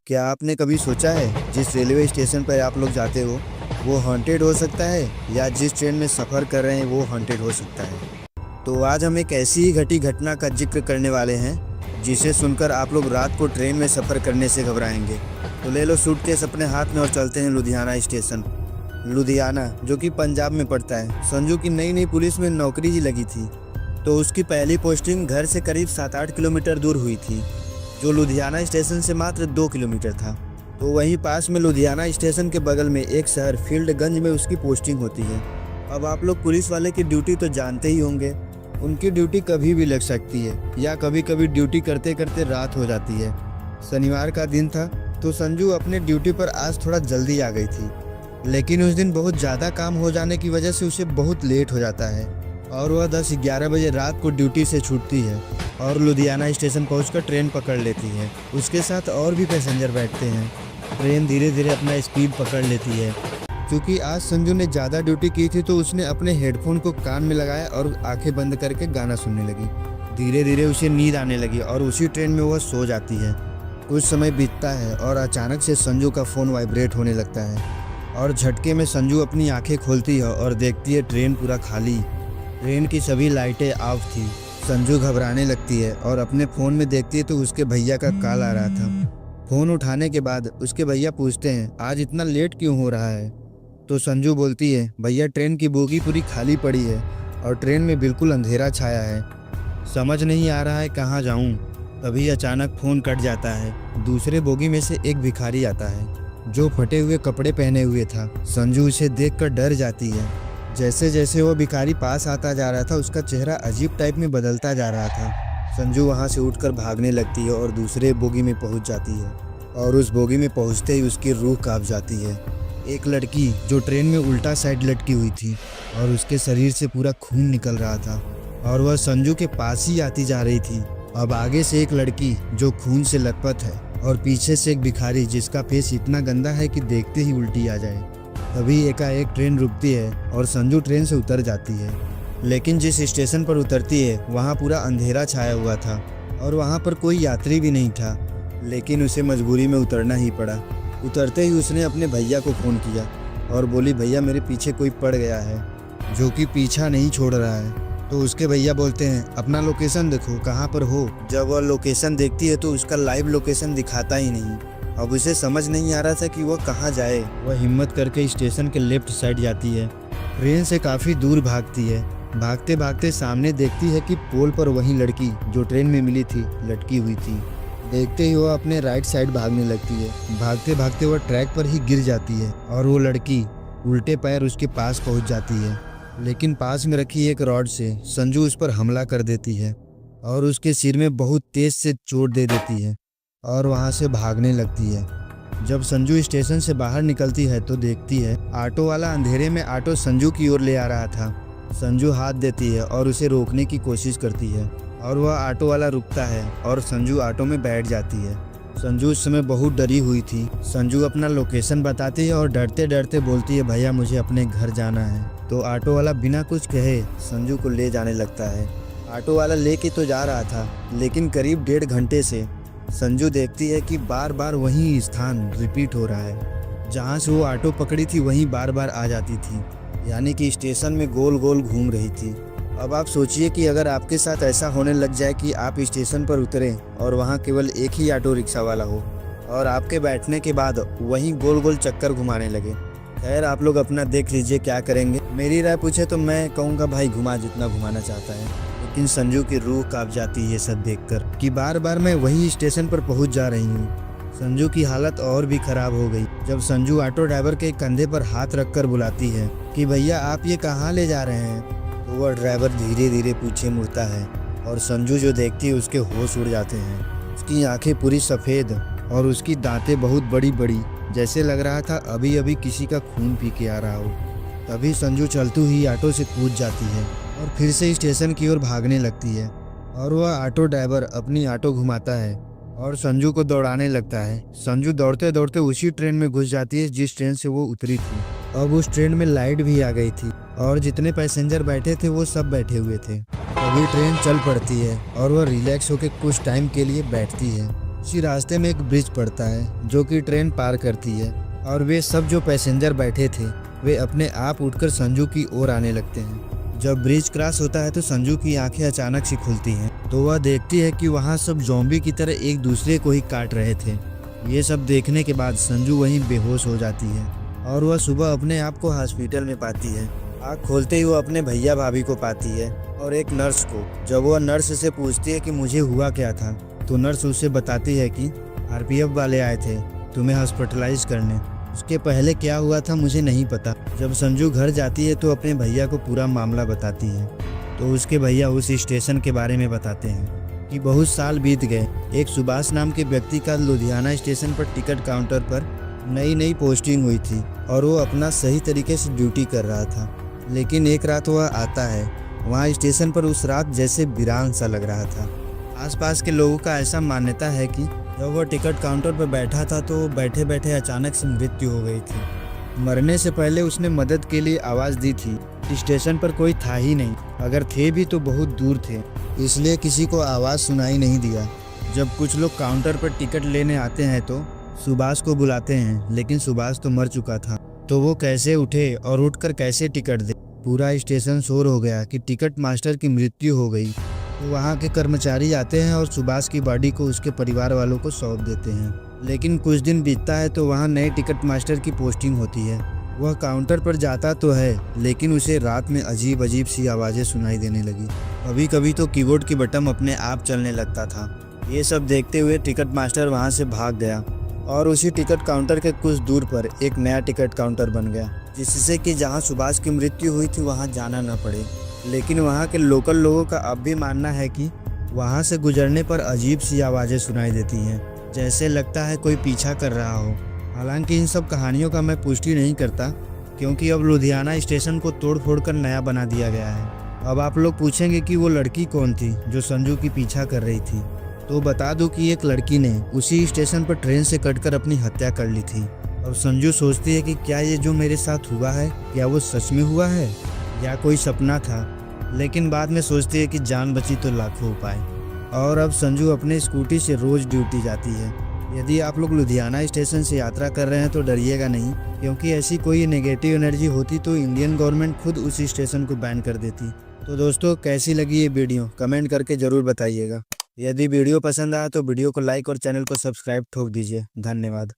क्या आपने कभी सोचा है जिस रेलवे स्टेशन पर आप लोग जाते हो वो हॉन्टेड हो सकता है, या जिस ट्रेन में सफ़र कर रहे हैं वो हॉन्टेड हो सकता है? तो आज हम एक ऐसी ही घटी घटना का जिक्र करने वाले हैं जिसे सुनकर आप लोग रात को ट्रेन में सफ़र करने से घबराएंगे। तो ले लो सूटकेस अपने हाथ में और चलते हैं लुधियाना स्टेशन। लुधियाना जो कि पंजाब में पड़ता है। संजू की नई नई पुलिस में नौकरी ही लगी थी, तो उसकी पहली पोस्टिंग घर से करीब 7-8 किलोमीटर दूर हुई थी, जो लुधियाना स्टेशन से मात्र 2 किलोमीटर था। तो वहीं पास में लुधियाना स्टेशन के बगल में एक शहर फील्डगंज में उसकी पोस्टिंग होती है। अब आप लोग पुलिस वाले की ड्यूटी तो जानते ही होंगे, उनकी ड्यूटी कभी भी लग सकती है या कभी कभी ड्यूटी करते करते रात हो जाती है। शनिवार का दिन था, तो संजू अपने ड्यूटी पर आज थोड़ा जल्दी आ गई थी, लेकिन उस दिन बहुत ज़्यादा काम हो जाने की वजह से उसे बहुत लेट हो जाता है और वह 10-11 बजे रात को ड्यूटी से छूटती है और लुधियाना स्टेशन पहुंचकर ट्रेन पकड़ लेती है। उसके साथ और भी पैसेंजर बैठते हैं। ट्रेन धीरे धीरे अपना स्पीड पकड़ लेती है। क्योंकि आज संजू ने ज़्यादा ड्यूटी की थी, तो उसने अपने हेडफोन को कान में लगाया और आंखें बंद करके गाना सुनने लगी। धीरे धीरे उसे नींद आने लगी और उसी ट्रेन में वह सो जाती है। कुछ समय बीतता है और अचानक से संजू का फ़ोन वाइब्रेट होने लगता है और झटके में संजू अपनी आंखें खोलती है और देखती है ट्रेन पूरा खाली। ट्रेन की सभी लाइटें ऑफ थी। संजू घबराने लगती है और अपने फ़ोन में देखती है तो उसके भैया का कॉल आ रहा था। फ़ोन उठाने के बाद उसके भैया पूछते हैं, आज इतना लेट क्यों हो रहा है? तो संजू बोलती है, भैया ट्रेन की बोगी पूरी खाली पड़ी है और ट्रेन में बिल्कुल अंधेरा छाया है, समझ नहीं आ रहा है कहाँ जाऊँ। तभी अचानक फ़ोन कट जाता है। दूसरे बोगी में से एक भिखारी आता है जो फटे हुए कपड़े पहने हुए था। संजू उसे देखकर डर जाती है। जैसे जैसे वो भिखारी पास आता जा रहा था, उसका चेहरा अजीब टाइप में बदलता जा रहा था। संजू वहाँ से उठकर भागने लगती है और दूसरे बोगी में पहुँच जाती है और उस बोगी में पहुँचते ही उसकी रूह कांप जाती है। एक लड़की जो ट्रेन में उल्टा साइड लटकी हुई थी और उसके शरीर से पूरा खून निकल रहा था और वह संजू के पास ही आती जा रही थी। अब आगे से एक लड़की जो खून से लथपथ है और पीछे से एक भिखारी जिसका फेस इतना गंदा है कि देखते ही उल्टी आ जाए। तभी एकाएक ट्रेन रुकती है और संजू ट्रेन से उतर जाती है। लेकिन जिस स्टेशन पर उतरती है वहाँ पूरा अंधेरा छाया हुआ था और वहाँ पर कोई यात्री भी नहीं था, लेकिन उसे मजबूरी में उतरना ही पड़ा। उतरते ही उसने अपने भैया को फ़ोन किया और बोली, भैया मेरे पीछे कोई पड़ गया है जो कि पीछा नहीं छोड़ रहा है। तो उसके भैया बोलते हैं, अपना लोकेशन देखो कहाँ पर हो। जब वह लोकेशन देखती है तो उसका लाइव लोकेशन दिखाता ही नहीं। अब उसे समझ नहीं आ रहा था कि वह कहाँ जाए। वह हिम्मत करके स्टेशन के लेफ्ट साइड जाती है। ट्रेन से काफ़ी दूर भागती है। भागते भागते सामने देखती है कि पोल पर वही लड़की जो ट्रेन में मिली थी लटकी हुई थी। देखते ही वह अपने राइट साइड भागने लगती है। भागते भागते वह ट्रैक पर ही गिर जाती है और वो लड़की उल्टे पैर उसके पास पहुंच जाती है। लेकिन पास में रखी एक रॉड से संजू उस पर हमला कर देती है और उसके सिर में बहुत तेज से चोट दे देती है और वहां से भागने लगती है। जब संजू स्टेशन से बाहर निकलती है तो देखती है ऑटो वाला अंधेरे में ऑटो संजू की ओर ले आ रहा था। संजू हाथ देती है और उसे रोकने की कोशिश करती है और वह ऑटो वाला रुकता है और संजू ऑटो में बैठ जाती है। संजू उस समय बहुत डरी हुई थी। संजू अपना लोकेशन बताती है और डरते डरते बोलती है, भैया मुझे अपने घर जाना है। तो ऑटो वाला बिना कुछ कहे संजू को ले जाने लगता है। ऑटो वाला लेके तो जा रहा था, लेकिन करीब 1.5 घंटे से संजू देखती है कि बार बार वही स्थान रिपीट हो रहा है। जहाँ से वो ऑटो पकड़ी थी वहीं बार बार आ जाती थी, यानी कि स्टेशन में गोल गोल घूम रही थी। अब आप सोचिए कि अगर आपके साथ ऐसा होने लग जाए कि आप स्टेशन पर उतरें और वहाँ केवल एक ही ऑटो रिक्शा वाला हो और आपके बैठने के बाद वहीं गोल गोल चक्कर घुमाने लगे। खैर आप लोग अपना देख लीजिए क्या करेंगे। मेरी राय पूछे तो मैं कहूँगा भाई घुमा जितना घुमाना चाहता है। लेकिन संजू की रूह कांप जाती है सब देखकर कि बार बार मैं वही स्टेशन पर पहुँच जा रही हूँ। संजू की हालत और भी खराब हो गई जब संजू ऑटो ड्राइवर के कंधे पर हाथ रखकर बुलाती है कि भैया आप ये कहाँ ले जा रहे हैं। तो वह ड्राइवर धीरे धीरे पीछे मुड़ता है और संजू जो देखती है उसके होश उड़ जाते हैं। उसकी आंखें पूरी सफ़ेद और उसकी दांतें बहुत बड़ी बड़ी, जैसे लग रहा था अभी अभी किसी का खून पी के आ रहा हो। तभी संजू चलती हुई ऑटो से कूद जाती है और फिर से स्टेशन की ओर भागने लगती है और वह ऑटो ड्राइवर अपनी ऑटो घुमाता है और संजू को दौड़ाने लगता है। संजू दौड़ते दौड़ते उसी ट्रेन में घुस जाती है जिस ट्रेन से वो उतरी थी। अब उस ट्रेन में लाइट भी आ गई थी और जितने पैसेंजर बैठे थे वो सब बैठे हुए थे। तभी ट्रेन चल पड़ती है और वह रिलैक्स होकर कुछ टाइम के लिए बैठती है। उसी रास्ते में एक ब्रिज पड़ता है जो कि ट्रेन पार करती है और वे सब जो पैसेंजर बैठे थे वे अपने आप उठकर संजू की ओर आने लगते हैं। जब ब्रिज क्रॉस होता है तो संजू की आंखें अचानक से खुलती हैं तो वह देखती है कि वहाँ सब ज़ॉम्बी की तरह एक दूसरे को ही काट रहे थे। ये सब देखने के बाद संजू वहीं बेहोश हो जाती है और वह सुबह अपने आप को हॉस्पिटल में पाती है। आँख खोलते ही वो अपने भैया भाभी को पाती है और एक नर्स को। जब वह नर्स से पूछती है कि मुझे हुआ क्या था तो नर्स उसे बताती है कि आरपीएफ वाले आए थे तुम्हें हॉस्पिटलाइज करने। उसके पहले क्या हुआ था मुझे नहीं पता। जब संजू घर जाती है तो अपने भैया को पूरा मामला बताती है तो उसके भैया उस स्टेशन के बारे में बताते हैं कि बहुत साल बीत गए। एक सुभाष नाम के व्यक्ति का लुधियाना स्टेशन पर टिकट काउंटर पर नई पोस्टिंग हुई थी और वो अपना सही तरीके से ड्यूटी कर रहा था। लेकिन एक रात वह आता है, वहाँ स्टेशन पर उस रात जैसे वीरान सा लग रहा था। आसपास के लोगों का ऐसा मान्यता है कि जब वह टिकट काउंटर पर बैठा था तो बैठे बैठे अचानक से मृत्यु हो गई थी। मरने से पहले उसने मदद के लिए आवाज़ दी थी। स्टेशन पर कोई था ही नहीं, अगर थे भी तो बहुत दूर थे, इसलिए किसी को आवाज़ सुनाई नहीं दिया। जब कुछ लोग काउंटर पर टिकट लेने आते हैं तो सुभाष को बुलाते हैं, लेकिन सुभाष तो मर चुका था। तो वो कैसे उठे और उठकर कैसे टिकट दे। पूरा स्टेशन शोर हो गया कि टिकट मास्टर की मृत्यु हो गई। तो वहाँ के कर्मचारी आते हैं और सुभाष की बॉडी को उसके परिवार वालों को सौंप देते हैं। लेकिन कुछ दिन बीतता है तो वहाँ नए टिकट मास्टर की पोस्टिंग होती है। वह काउंटर पर जाता तो है लेकिन उसे रात में अजीब अजीब सी आवाज़ें सुनाई देने लगी। कभी कभी तो कीबोर्ड की बटन अपने आप चलने लगता था। ये सब देखते हुए टिकट मास्टर वहाँ से भाग गया और उसी टिकट काउंटर के कुछ दूर पर एक नया टिकट काउंटर बन गया, जिससे कि जहाँ सुभाष की मृत्यु हुई थी वहाँ जाना न पड़े। लेकिन वहाँ के लोकल लोगों का अब भी मानना है कि वहाँ से गुजरने पर अजीब सी आवाज़ें सुनाई देती हैं, जैसे लगता है कोई पीछा कर रहा हो। हालांकि इन सब कहानियों का मैं पुष्टि नहीं करता क्योंकि अब लुधियाना स्टेशन को तोड़ फोड़ कर नया बना दिया गया है। अब आप लोग पूछेंगे कि वो लड़की कौन थी जो संजू की पीछा कर रही थी, तो बता दूं कि एक लड़की ने उसी स्टेशन पर ट्रेन से कटकर अपनी हत्या कर ली थी। और संजू सोचती है कि क्या ये जो मेरे साथ हुआ है क्या वो सच में हुआ है या कोई सपना था। लेकिन बाद में सोचती है कि जान बची तो लाखों उपाय। और अब संजू अपने स्कूटी से रोज़ ड्यूटी जाती है। यदि आप लोग लुधियाना स्टेशन से यात्रा कर रहे हैं तो डरिएगा नहीं, क्योंकि ऐसी कोई नेगेटिव एनर्जी होती तो इंडियन गवर्नमेंट खुद उस स्टेशन को बैन कर देती। तो दोस्तों कैसी लगी ये वीडियो कमेंट करके ज़रूर बताइएगा। यदि वीडियो पसंद आया तो वीडियो को लाइक और चैनल को सब्सक्राइब ठोक दीजिए। धन्यवाद।